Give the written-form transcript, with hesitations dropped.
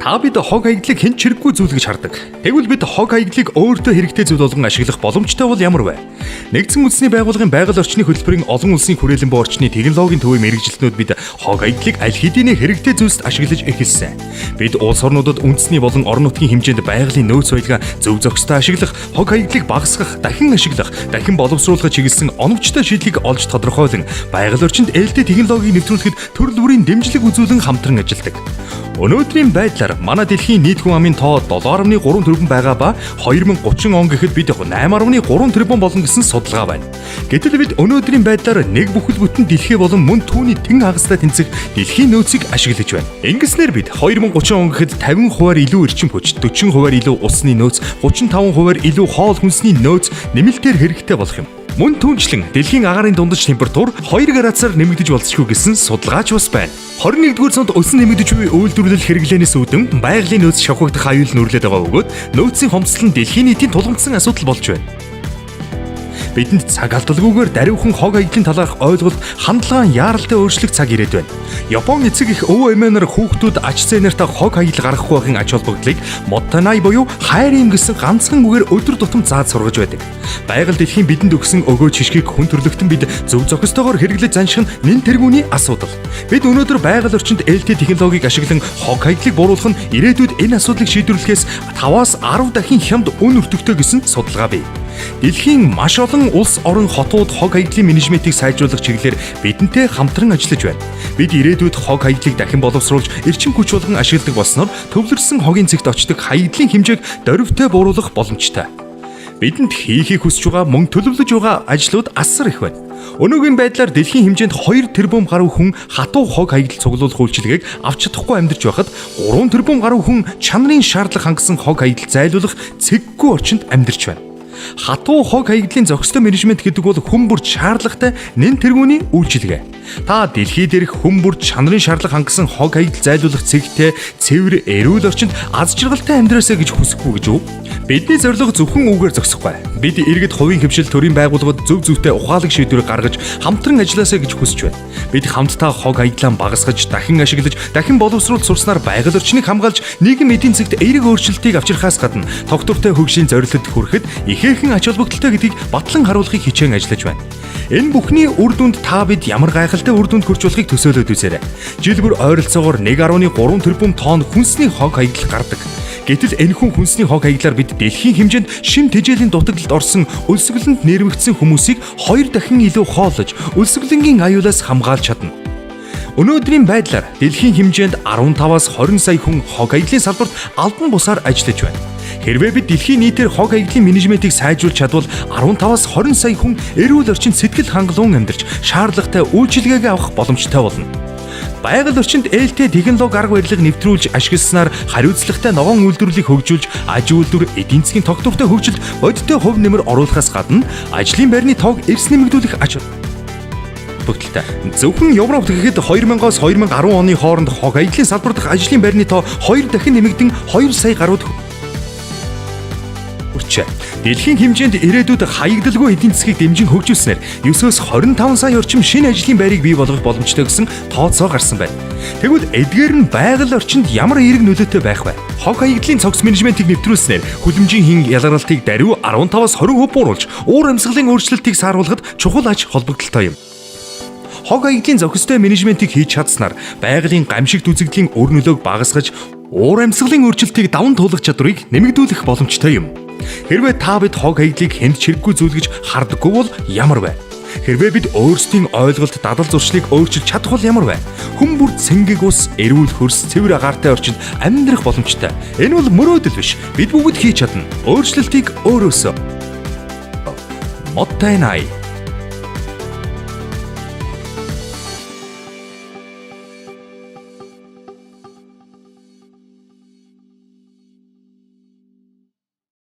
Та бид хог хаягдлыг хэн ч хэрэггүй зүйл гэж хардаг. Тэгвэл бид хог хаягдлыг өөртөө хэрэгтэй зүйл болгон ашиглах боломжтой бол ямар вэ? Нэгдсэн үндэсний байгууллагын байгаль орчны хөтөлбөрийн олон улсын хүрээлэн буй орчны технологийн төвийн мэрэгжилтнүүд бид хог хаягдлыг аль хэдийн хэрэгтэй зүйлс ашиглаж эхэлсэн. Бид улс орнуудад үндэсний болон орон нутгийн хэмжээнд байгалийн нөөц баялгаа зөв зохистой ашиглах, хог хаягдлыг багасгах, дахин ашиглах, дахин боловсруулах чиглэсэн оновчтой шийдлийг олж тодорхойлон байгаль орчинд ээлтэй технологиг нэвтрүүлэхэд төрөл бүрийн дэмжлэг үзүүлэн хамтран ажилладаг. Өнөөдрийн байдлаар манай дэлхийн нийт хүн амын тоо 7.3 тэрбум байгаа ба 2030 он гэхэд бид 8.3 тэрбум болно гэсэн судалгаа байна. Гэтэл бид өнөөдрийн байдлаар нэг бүхэл бүтэн дэлхий болон мөн түүний тэн хагастай тэнцэх дэлхийн нөөцийг ашиглаж байна. Ингэснээр бид 2030 он гэхэд 50% илүү эрчим хүч, 40% илүү усны нөөц, 35% илүү хоол хүнсний нөөц нэмэлтээр хэрэгтэй болох юм. Мөн түүнчлэн дэлхийн агаарын дундаж температур 2 градусаар нэмэгдэж болзошгүй гэсэн судалгаач бас байна. 21-р зуунд өсөн нэмэгдэж буй үйлдвэрлэл хэрэглэнээс үүдэн байгалийн нөөц шавхагдах аюул нүүрлээд байгаа бөгөөд нөөцийн хомсдол нь дэлхийн нийтийн тулгымдсан асуудал болж байна. Бидэнд цаг алдалгүйгээр даруйхан хог хаягдлын талаарх ойлголт, хандлага яаралтай өөрчлөх цаг ирээд байна. Япон эцэг их өвөө эмээнэр хүүхдүүд ач зээнэртэй хог хаягдал гаргахгүй байхын ач холбогдлыг Мотанай буюу хайр юм гэсэн ганцхан үгээр өдөр тутам зааж сургаж байдаг. Байгаль дэлхийн бидэнд өгсөн өгөөж хишгийг хүн төрлөختөн бид зөв зохистойгоор хэрэглэж занших нь нэн тэргүүний асуудал. Бид өнөөдөр байгаль орчинд ээлтэй технологиг ашиглан хог хаягдлыг бууруулах нь ирээдүйд энэ асуудлыг шийдвэрлэхээс 5-аас 10 дахин хямд үн өртөгтэй гэсэн судалгаа бий. Дэлхийн маш олон улс орон хотууд хог хаягдлын менежментийг сайжруулах чиглэлээр бидэнтэй хамтран ажиллаж байна. Бид ирээдүйд хог хаягдлыг дахин боловсруулж эрчим хүч болгон ашигладаг болсноор төвлөрсөн хогийн цэгт очдог хаягдлын хэмжээг дөрвтэй бууруулах боломжтой. Бидэнд хийхийг хүсэж байгаа мөн төлөвлөж байгаа ажлууд асар их байна. Өнөөгийн байдлаар дэлхийн хэмжээнд 2 тэрбум гаруй хүн хатуу хог хаягдал цуглуулах үйлчилгээг авч чадахгүй амьдарч байхад 3 тэрбум гаруй хүн чанарын шаардлага хангасан хог хаягдал зайлуулах цэггүй орчинд амьдарч байна. Хатуу хог хаягдлын зохистой менежмент гэдэг бол хүн бүр шаардлагатай нэн тэргүүний үйлчилгээ. Та дэлхий дээрх хүн бүр чанарын шаардлага хангасан хог хаягдал зайлуулах цэгтэй, цэвэр, эрүүл орчинд аз жаргалтай амьдраасаа гэж хүсэхгүй гэж үү? Бидний зорилго зөвхөн үгээр зогсохгүй. Бид иргэд хувийн хэмжил төрийн байгууллагад зөв зөвхтэй ухаалаг шийдвэрийг гаргаж хамтран ажилласаа гэж хүсэж байна. Бид хамтдаа хог хаягдлаа багасгаж, дахин ашиглаж, дахин боловсруулж сурснаар байгаль орчныг хамгаалж, нийгэм эдийн засагт эерэг өөрчлөлтийг авчирхаас гадна тогтвортой хөгжлийн зорилтод хүрэхэд ихээхэн ач холбогдолтой гэдгийг батлан харуулахыг хичээн ажиллаж байна. Энэ бүхний үр дүнд та бид ямар гайхалтай үр дүнд хүрч болохыг төсөөлөд үзээрэй. Жил бүр ойролцоогоор 1.3 тэрбум тонн хүнсний хог хаягдал гардаг. Гэтэл энэхүү хүнсний хог хаягдлаар бид дэлхийн хэмжээнд шим тэжээлийн дутагдлалд орсон өлсгөлөнд нэрвэгдсэн хүмүүсийг 2 дахин илүү хооллож, өлсгөлөнгийн аюулаас хамгаалж чадна. Өнөөдрийн байдлаар дэлхийн хэмжээнд 15-аас 20 сая хүн хог хаягдлын салбарт албан бусаар ажиллаж байна. Хэрвээ бид дэлхийн нийтээр хог хаягдлын менежментийг сайжруулж чадвал 15-аас 20 сая хүн эрүүл орчинд сэтгэл хангалуун амьдарч шаардлагатай үйлчилгээг авах боломжтой болно. Байгаль орчинд ээлтэй технологи арга барилыг нэвтрүүлж ашигласнаар хариуцлагатай ногоон үйлдвэрлэлийг хөгжүүлж, аж үйлдвэр, эдийн засгийн тогтвортой хөгжилд бодиттой хувь нэмэр оруулахаас гадна ажлын байрны тоог эрс нэмэгдүүлэх ач холбогдолтой. Зөвхөн Европт гэхэд 2000-аас 2010 оны хооронд хог хаягдлын салбар дахь ажлын байрны тоо 2 дахин нэмэгдэн 2 сая гаруйд хүрчээ. Дэлхийн хэмжээнд ирээдүйд хаягдалгүй эдийн засгийг дэмжин хөгжүүлснээр 9-өөс 25 сая орчим шинэ ажлын байрыг бий болгох боломжтой гэсэн тооцоо гарсан байна. Тэгвэл эдгээр нь байгаль орчинд ямар эерэг нөлөөтэй байх вэ? Хог хаягдлын цогц менежментийг нэвтрүүлснээр хүлэмжийн хин ялгарлалтыг даруй 15-аас 20% бууруулж, уур амьсгалын өөрчлөлтийг сааруулахад чухал ач холбогдолтой юм. Хог хаягдлын зохистой менежментийг хийж чадсанаар байгалийн гамшигт үзэгдлийн өр нөлөөг багасгаж, уур амьсгалын өөрчлөлтийг даван туулах чадварыг нэмэгдүүлэх боломжтой юм. Хэрвээ та бид хог хаягдлыг хэнд чирэггүй зүйл гэж хардаггүй бол ямар вэ? Хэрвээ бид өөрсдийн ойлголт, дадал зуршлыг өөрчилж чадах бол ямар вэ? Хүн бүр цэнгэг ус, эрүүл хөрс, цэвэр агаартай орчинд амьдрах боломжтой. Энэ бол мөрөөдөл биш. Бид бүгд хийж чадна. Өөрчлөлтийг өөрөөсөө. Мотанай